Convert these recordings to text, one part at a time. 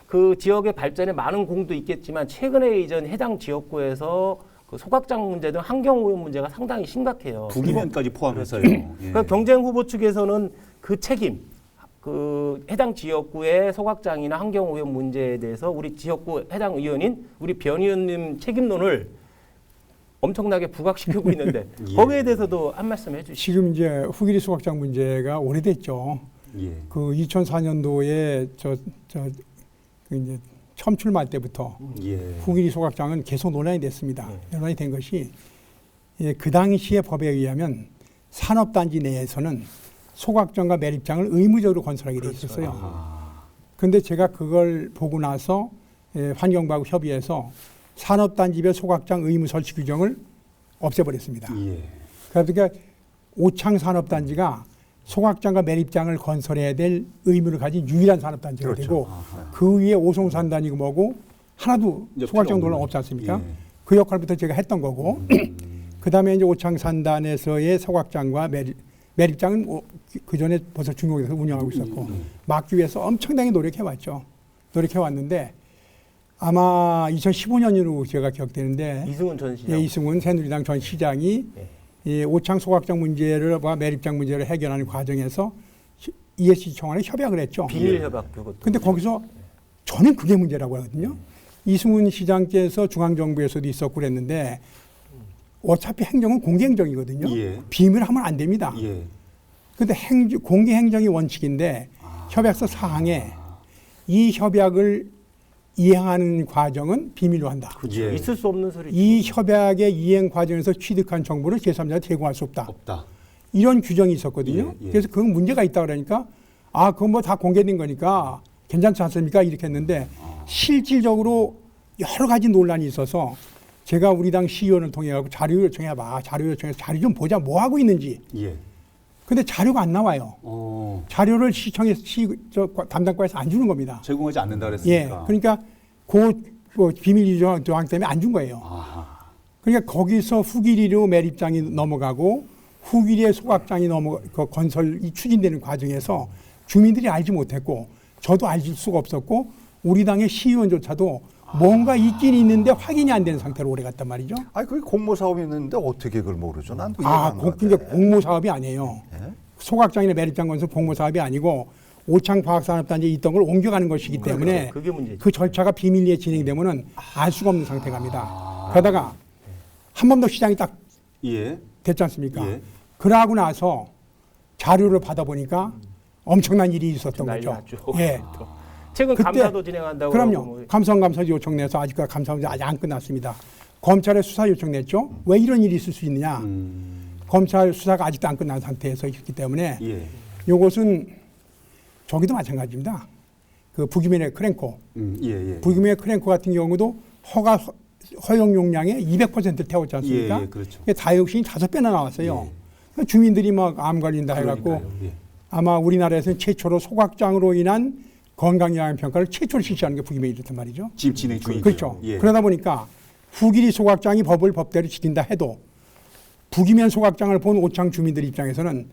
그 지역의 발전에 많은 공도 있겠지만 최근에 이전 해당 지역구에서 그 소각장 문제 등 환경 오염 문제가 상당히 심각해요. 부기면까지 포함해서요. 그러니까 경쟁 후보 측에서는 그 책임, 그 해당 지역구의 소각장이나 환경 오염 문제에 대해서 우리 지역구 해당 의원인 우리 변 의원님 책임론을 엄청나게 부각시키고 있는데 예. 거기에 대해서도 한 말씀 해주시죠. 지금 이제 후기리 소각장 문제가 오래됐죠. 예. 그 2004년도에 그 이제 처음 출마할 때부터 예. 후기리 소각장은 계속 논란이 됐습니다. 논란이 된 것이 그 당시의 법에 의하면 산업단지 내에서는 소각장과 매립장을 의무적으로 건설하게 돼 있었어요. 그런데 제가 그걸 보고 나서 환경부하고 협의해서 산업단지별 소각장 의무 설치 규정을 없애버렸습니다. 예. 그러니까 오창 산업단지가 소각장과 매립장을 건설해야 될 의무를 가진 유일한 산업단지가 그렇죠. 되고 그 위에 오송산단이고 뭐고 하나도 소각장 논란 없지 않습니까? 예. 그 역할부터 제가 했던 거고 그 다음에 이제 오창산단에서의 소각장과 매립장은 그 전에 벌써 중국에서 운영하고 있었고 막기 위해서 엄청나게 노력해왔죠. 노력해왔는데 아마 2015년으로 제가 기억되는데 이승훈 전 시장. 예, 이승훈 새누리당 전 시장이 이 오창 소각장 문제와 매립장 문제를 해결하는 과정에서 ESG 청와에 협약을 했죠. 비밀 협약 그것도. 근데 거기서 저는 그게 문제라고 하거든요. 이승훈 시장께서 중앙정부에서도 있었고 그랬는데 어차피 행정은 공개행정이거든요. 예. 비밀하면 안 됩니다. 예. 근데 공개행정이 원칙인데 협약서 사항에 이 협약을 이행하는 과정은 비밀로 한다. 그렇죠. 예. 있을 수 없는 소리죠. 이 협약의 이행 과정에서 취득한 정보를 제3자한테 제공할 수 없다. 없다. 이런 규정이 있었거든요. 예, 예. 그래서 그건 문제가 있다 그러니까 아 그건 뭐 다 공개된 거니까 괜찮지 않습니까? 이렇게 했는데 실질적으로 여러 가지 논란이 있어서 제가 우리 당 시의원을 통해 가지고 자료 요청해봐. 자료 요청해서 자료 좀 보자. 뭐 하고 있는지. 예. 근데 자료가 안 나와요. 자료를 시청에서 담당과에서 안 주는 겁니다. 제공하지 않는다 예, 그랬으니까. 그러니까 그 비밀 유정 조항 때문에 안 준 거예요. 아하. 그러니까 거기서 후기리로 매립장이 넘어가고 후기리의 소각장이 건설이 추진되는 과정에서 주민들이 알지 못했고 저도 알 수가 없었고 우리 당의 시의원조차도 뭔가 있긴 있는데 확인이 안 되는 상태로 오래 갔단 말이죠. 아니 그게 공모 사업이 있는데 어떻게 그걸 모르죠? 난 이해가 안 그게 가는데. 공모 사업이 아니에요. 예? 소각장이나 매립장 건설 공모 사업이 아니고 오창 과학산업단지에 있던 걸 옮겨가는 것이기 때문에 그게 문제죠. 그 절차가 비밀리에 진행되면은 알 수가 없는 상태 갑니다. 그러다가 한 번 더 시장이 딱 예. 됐지 않습니까? 예. 그러고 나서 자료를 받아보니까 엄청난 일이 있었던 난리 거죠. 났죠. 예. 최근 그때- 감사도 진행한다고. 그러고 그럼요. 뭐 감사 요청 내서 아직까지 감사 아직 안 끝났습니다. 검찰에 수사 요청 냈죠. 왜 이런 일이 있을 수 있느냐. 검찰 수사가 아직도 안 끝난 상태에서 있기 때문에 예. 이것은 저기도 마찬가지입니다. 그 북이면의 크랭코. 예. 예. 북이면의 크랭코 같은 경우도 허용 용량의 200%를 태웠지 않습니까? 예, 예, 그렇죠. 다이옥신이 5배나 나왔어요. 예. 그러니까 주민들이 막 암 걸린다 해갖고 그러니까요. 예. 아마 우리나라에서는 최초로 소각장으로 인한 건강영향 평가를 최초로 실시하는 게 북이면이 이렇단 말이죠. 지금 진행 중이죠. 그렇죠. 예. 그러다 보니까 후기리 소각장이 법대로 지킨다 해도 북이면 소각장을 본 오창 주민들 입장에서는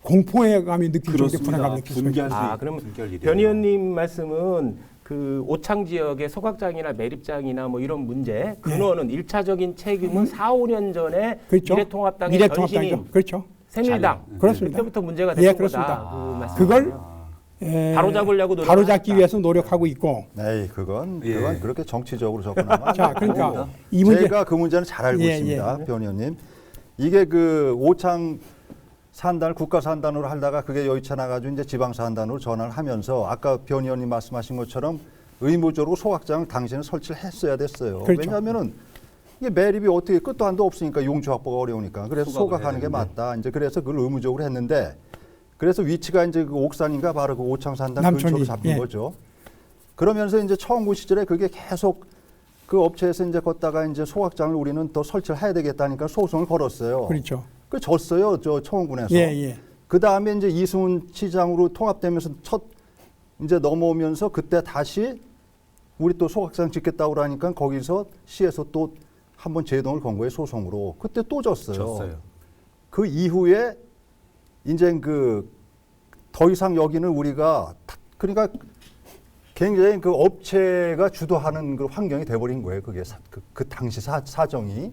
공포의 감이 느낄 정도의 그렇습니다. 불안감을 느낄 수가 있죠. 분개할 수 그럼 분개할 일이에요. 변 의원님 말씀은 그 오창 지역의 소각장이나 매립장이나 뭐 이런 문제 근원은 1차적인 책임은 4, 5년 전에 그렇죠. 미래통합당의 미래통합당이죠. 전신인 그렇죠. 새누리당 그렇습니다. 그때부터 문제가 예, 됐던 그렇습니다. 거다. 그 말씀이시죠. 그걸 바로잡으려고 노력을 바로잡기 하셨다. 위해서 노력하고 있고. 에이 그건 예. 그렇게 정치적으로 접근하면 자, 안 되고. 그러니까 이 문제 제가 그 문제는 잘 알고 예, 있습니다, 변 의원님. 이게 그 오창 산단을 국가 산단으로 하다가 그게 여의치 않아가지고 이제 지방 산단으로 전환을 하면서 아까 변 의원님 말씀하신 것처럼 의무적으로 소각장을 당시에는 설치를 했어야 됐어요. 그렇죠. 왜냐하면은 이게 매립이 어떻게 끝도 한도 없으니까 용주 확보가 어려우니까 그래서 소각하는 게 맞다. 이제 그래서 그걸 의무적으로 했는데 그래서 위치가 이제 그 옥산인가 바로 그 오창 산단 남촌이, 근처로 잡힌 예. 거죠. 그러면서 이제 청구 시절에 그게 계속 그 업체에서 이제 걷다가 이제 소각장을 우리는 더 설치를 해야 되겠다니까 소송을 걸었어요. 그렇죠. 그 졌어요, 저 청원군에서. 예. 그 다음에 이제 이승훈 시장으로 통합되면서 첫 이제 넘어오면서 그때 다시 우리 또 소각장 짓겠다고 그러니까 거기서 시에서 또 한번 제동을 건 거예요, 소송으로. 그때 또 졌어요. 그 이후에 이제 그 더 이상 여기는 우리가 그러니까 굉장히 그 업체가 주도하는 그 환경이 돼버린 거예요. 그게 그 당시 사정이.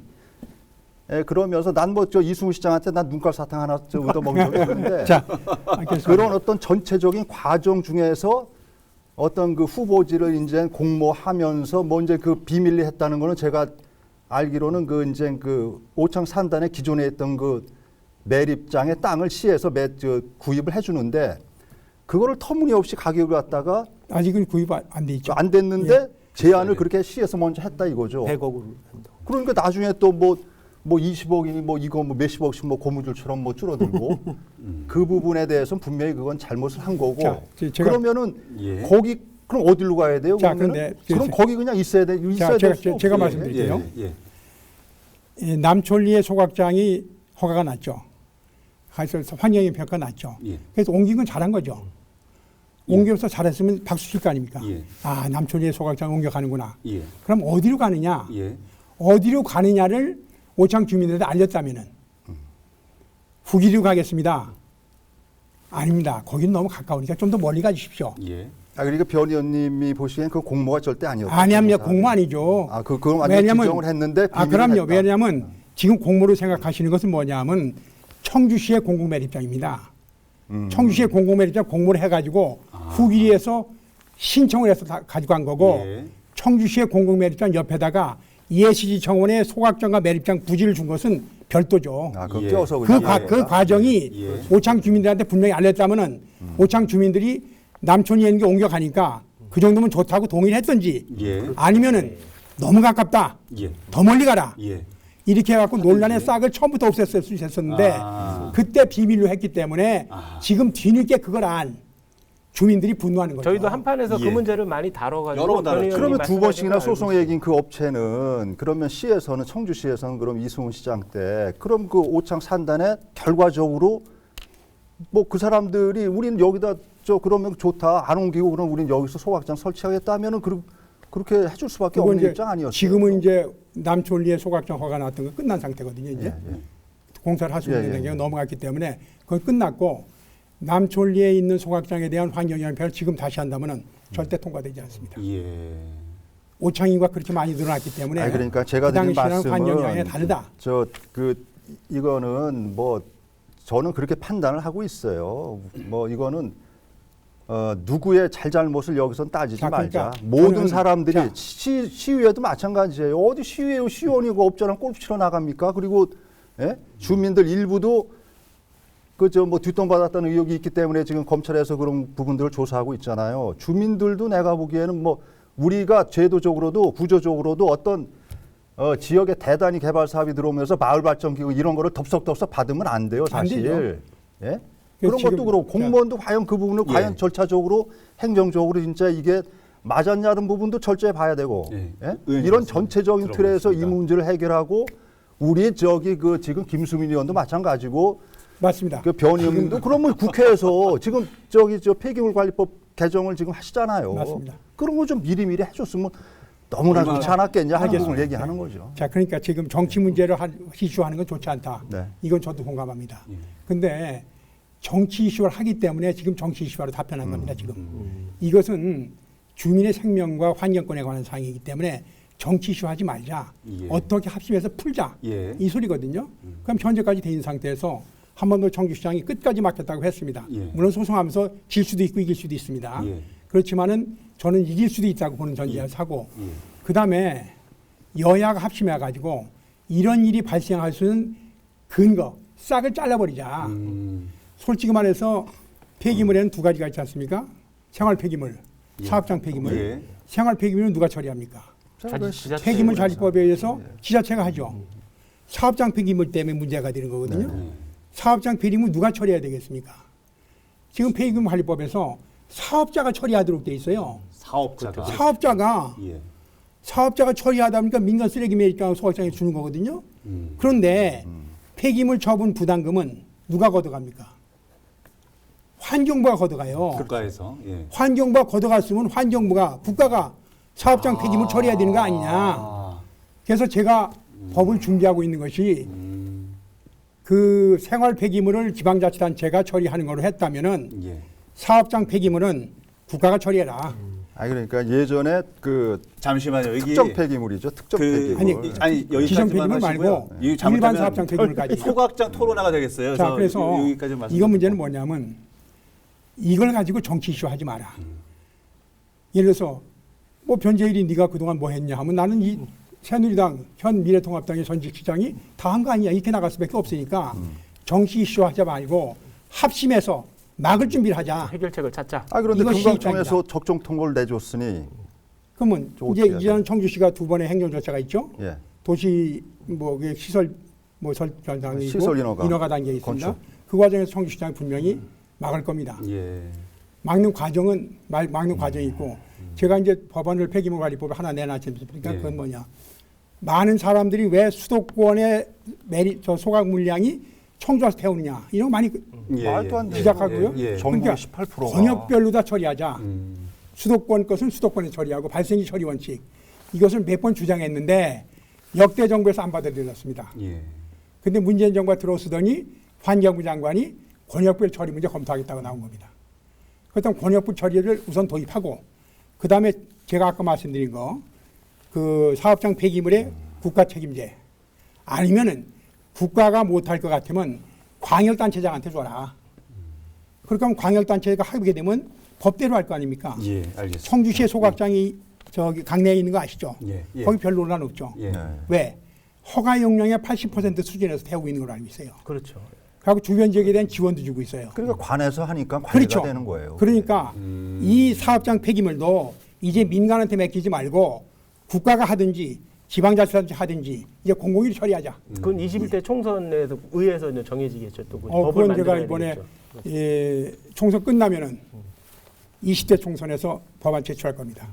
예, 그러면서 난 뭐 저 이승우 시장한테 난 눈깔 사탕 하나 저 얻어먹은 적이 없는데 자, 알겠습니다. 그런 어떤 전체적인 과정 중에서 어떤 그 후보지를 이제 공모하면서 뭐 이제 그 비밀리 했다는 거는 제가 알기로는 그 이제 그 오창 산단에 기존에 있던 그 매립장의 땅을 시에서 구입을 해주는데 그거를 터무니없이 가격을 갖다가 아직은 구입 안 돼 있죠. 안 됐는데 예. 제안을 그렇게 시에서 먼저 했다 이거죠. 100억으로 한다고. 그러니까 나중에 또 뭐 20억이니 뭐 이거 뭐 몇십억씩 뭐 고무줄처럼 뭐 줄어들고 그 부분에 대해서는 분명히 그건 잘못을 한 거고. 자, 제가- 그러면은 예. 거기 그럼 어디로 가야 돼요? 자, 그러면은? 근데 그럼 거기 그냥 있어야 돼. 있어야 제가- 될 수 제가 없어요. 말씀드릴게요. 예. 이 남촌리의 소각장이 허가가 났죠. 그래서 환경의 평가 났죠. 예. 그래서 옮긴 건 잘한 거죠. 옮겨서 잘했으면 박수 칠 거 아닙니까? 예. 아, 남촌리의 소각장 옮겨가는구나. 예. 그럼 어디로 가느냐? 예. 어디로 가느냐를 오창 주민들한테 알렸다면은 후기로 가겠습니다. 아닙니다. 거긴 너무 가까우니까 좀 더 멀리 가주십시오. 예. 아 그러니까 변 의원님이 보시기엔 그 공모가 절대 아니었다. 아니합니다. 공모 아니죠. 아 그건 완전 지정을 했는데 아, 비밀을 그럼요. 했다. 왜냐하면 지금 공모로 생각하시는 것은 뭐냐면 청주시의 공공매립장입니다. 청주시의 공공매립장 공모를 해가지고 후기리에서 신청을 해서 다 가지고 간 거고 예. 청주시의 공공매립장 옆에다가 예시지 청원에 소각장과 매립장 부지를 준 것은 별도죠. 아, 그거 예. 껴서 그, 그냥 그 과정이 예. 오창 주민들한테 분명히 알렸다면은 오창 주민들이 남촌에 있는 게 옮겨가니까 그 정도면 좋다고 동의를 했던지 예. 아니면은 너무 가깝다. 예. 더 멀리 가라. 예. 이렇게 해갖고 논란의 싹을 처음부터 없앴을 수 있었는데 아. 그때 비밀로 했기 때문에 아. 지금 뒤늦게 그걸 안 주민들이 분노하는 거죠. 저희도 한판에서 그 예. 문제를 많이 다뤄가지고 여러 번 다뤘죠. 그러면 두 번씩이나 말씀하신 거 소송에 알고 이긴 그 업체는 그러면 시에서는 청주시에서는 그럼 이승훈 시장 때 그럼 그 오창 산단에 결과적으로 뭐 그 사람들이 우리는 여기다 저 그러면 좋다 안 옮기고 그럼 우리는 여기서 소각장 설치하겠다면은 그렇게 해줄 수밖에 그건 없는 이제 입장 아니었어요? 지금은 이제 남촌리에 소각장 허가 나왔던 건 끝난 상태거든요. 이제 예. 공사를 할 수 있는 예, 예, 단계가 예. 넘어갔기 때문에 그건 끝났고 남촌리에 있는 소각장에 대한 환경영향표를 지금 다시 한다면은 절대 통과되지 않습니다. 예. 오창인구가 그렇게 많이 늘어났기 때문에 아니 그러니까 제가 그 드린 당시랑 환경영향이 말씀은 다르다. 이거는 뭐 저는 그렇게 판단을 하고 있어요. 뭐 이거는 누구의 잘잘못을 여기선 따지지 자, 그러니까 말자. 모든 저는- 사람들이 자. 시위에도 마찬가지예요. 어디 시위에 시원이고 업자랑 골프 치러 나갑니까? 그리고 예? 주민들 일부도 그저 뭐 뒷돈 받았다는 의혹이 있기 때문에 지금 검찰에서 그런 부분들을 조사하고 있잖아요. 주민들도 내가 보기에는 뭐 우리가 제도적으로도 구조적으로도 어떤 지역에 대단히 개발 사업이 들어오면서 마을 발전 기구 이런 거를 덥석덥석 받으면 안 돼요, 안 사실. 되죠. 예? 그런 지금 것도 그렇고 공무원도 과연 그 부분을 예. 과연 절차적으로 행정적으로 진짜 이게 맞았냐는 부분도 철저히 봐야 되고 예. 예? 의원님 이런 말씀 전체적인 틀에서 이 들어보겠습니다. 문제를 해결하고 우리 저기 그 지금 김수민 의원도 마찬가지고 맞습니다. 그 변 의원님도 그러면 국회에서 지금 저기 저 폐기물 관리법 개정을 지금 하시잖아요. 맞습니다. 그런 거 좀 미리미리 해줬으면 너무나 얼마나- 좋지 않았겠냐 하는 알겠습니다. 부분을 얘기하는 거죠. 자, 그러니까 지금 정치 문제를 이슈하는 건 좋지 않다. 네. 이건 저도 공감합니다. 예. 근데 정치 이슈를 하기 때문에 지금 정치 이슈화로 답변한 겁니다. 지금 이것은 주민의 생명과 환경권에 관한 사항이기 때문에 정치 이슈하지 말자. 예. 어떻게 합심해서 풀자. 예. 이 소리거든요. 그럼 현재까지 돼 있는 상태에서 한 번도 청주시장이 끝까지 맡겼다고 했습니다. 예. 물론 소송하면서 질 수도 있고 이길 수도 있습니다. 예. 그렇지만은 저는 이길 수도 있다고 보는 전제에서 하고 예. 그다음에 여야가 합심해 가지고 이런 일이 발생할 수 있는 근거 싹을 잘라버리자. 솔직히 말해서 폐기물에는 두 가지가 있지 않습니까? 생활 폐기물, 사업장 폐기물. 예. 생활 폐기물은 누가 처리합니까? 지자체 폐기물 관리법에 의해서 지자체가 하죠. 사업장 폐기물 때문에 문제가 되는 거거든요. 사업장 폐기물 누가 처리해야 되겠습니까? 지금 폐기물 관리법에서 사업자가 처리하도록 돼 있어요. 사업자가. 사업자가 예. 사업자가 처리하다 보니까 민간 쓰레기 매립장 소각장에 주는 거거든요. 그런데 폐기물 처분 부담금은 누가 걷어갑니까? 환경부가 걷어가요. 국가에서. 예. 환경부가 걷어갔으면 환경부가 국가가 사업장 폐기물 처리해야 되는 거 아니냐. 아. 그래서 제가 법을 준비하고 있는 것이 그 생활 폐기물을 지방자치단체가 처리하는 걸로 했다면은 예. 사업장 폐기물은 국가가 처리해라. 아 그러니까 예전에 그 잠시만요. 여기 특정 폐기물이죠. 특정 폐기물. 아니, 여기까지만 지정 폐기물 하시고요. 말고 이거 일반 잘못하면 사업장 폐기물까지. 소각장 토론화가 되겠어요. 자, 그래서 여기까지 말씀. 이거 문제는 뭐냐면 이걸 가지고 정치 이슈 하지 마라. 예를 들어서 뭐 변재일이 네가 그동안 뭐 했냐 하면 나는 이 새누리당 현 미래통합당의 전직 시장이 다 한 거 아니야. 이렇게 나갈 수밖에 없으니까 정치 이슈 하지 말고 합심해서 막을 준비를 하자. 해결책을 찾자. 아 그런데 이것이 금강청에서 적정 통보를 내줬으니 그러면 저 이제 어떻게 해야 이제는 청주시가 2번의 행정 절차가 있죠. 예. 도시 뭐 시설 뭐 설정이 있고 시설 인허가. 단계에 있습니다. 건축. 그 과정에서 청주시장이 분명히 막을 겁니다. 예. 막는 과정은 막는 과정이 있고 제가 이제 법안을 폐기물 관리법을 하나 내놨지 않습니까? 예. 그건 뭐냐? 많은 사람들이 왜 수도권의 소각 물량이 청주에서 태우느냐 이런 거 많이 말도 안 돼. 시작하고요. 예, 예. 전국의 그러니까 18%가 권역별로 다 처리하자. 수도권 것은 수도권에 처리하고 발생지 처리 원칙 이것을 몇 번 주장했는데 역대 정부에서 안 받아들였습니다. 예. 근데 문재인 정부가 들어서더니 환경부 장관이 권역별 처리 문제 검토하겠다고 나온 겁니다. 그렇다면 권역별 처리를 우선 도입하고 그 다음에 제가 아까 말씀드린 거 그 사업장 폐기물의 국가 책임제 아니면은 국가가 못할 것 같으면 광역단체장한테 줘라. 그렇게 하면 광역단체가 하게 되면 법대로 할 거 아닙니까? 예, 알겠습니다. 청주시의 소각장이 저기 강내에 있는 거 아시죠? 예, 예. 거기 별 논란 없죠. 예. 네. 왜? 허가 용량의 80% 수준에서 태우고 있는 걸로 알고 있어요. 그렇죠. 그리고 주변 지역에 대한 지원도 주고 있어요. 그러니까 관에서 하니까 관리가 그렇죠. 되는 거예요. 그러니까 이 사업장 폐기물도 이제 민간한테 맡기지 말고 국가가 하든지 지방자치단체 하든지 이제 공공이 처리하자. 그건 21대 총선에서 의회에서 이제 정해지겠죠. 또 그건 제가 이번에 총선 끝나면은 20대 총선에서 법안 제출할 겁니다.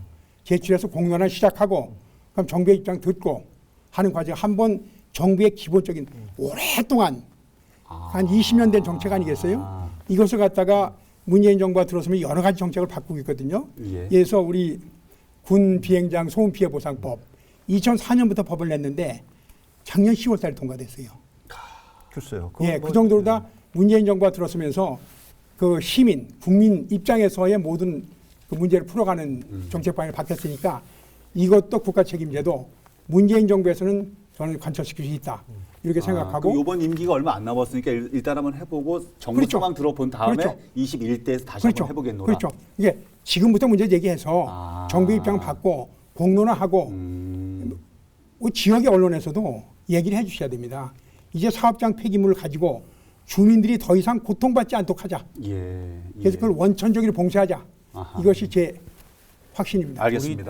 제출해서 공론화 시작하고 그럼 정부의 입장 듣고 하는 과정 한번 정부의 기본적인 오랫동안 한 20년 된 정책 아니겠어요? 이것을 갖다가 문재인 정부가 들어서면 여러 가지 정책을 바꾸고 있거든요. 예. 그래서 우리 군 비행장 소음 피해 보상법 2004년부터 법을 냈는데 작년 10월 달에 통과됐어요. 글쎄요. 예, 그 정도로 다 문재인 정부가 들어서면서 그 시민, 국민 입장에서의 모든 그 문제를 풀어가는 정책 방향을 바뀌었으니까 이것도 국가 책임제도 문재인 정부에서는 저는 관철시킬 수 있다. 이렇게 생각하고 이번 임기가 얼마 안 남았으니까 일단 한번 해보고 정부 그렇죠. 상황 들어본 다음에 그렇죠. 21대에서 다시 그렇죠. 한번 해보겠노라. 그렇죠. 이게 지금부터 문제 제기해서 정부 입장을 받고 공론화하고 우리 지역의 언론에서도 얘기를 해주셔야 됩니다. 이제 사업장 폐기물을 가지고 주민들이 더 이상 고통받지 않도록 하자. 예. 그래서 그걸 원천적으로 봉쇄하자. 아하. 이것이 제 확신입니다. 알겠습니다.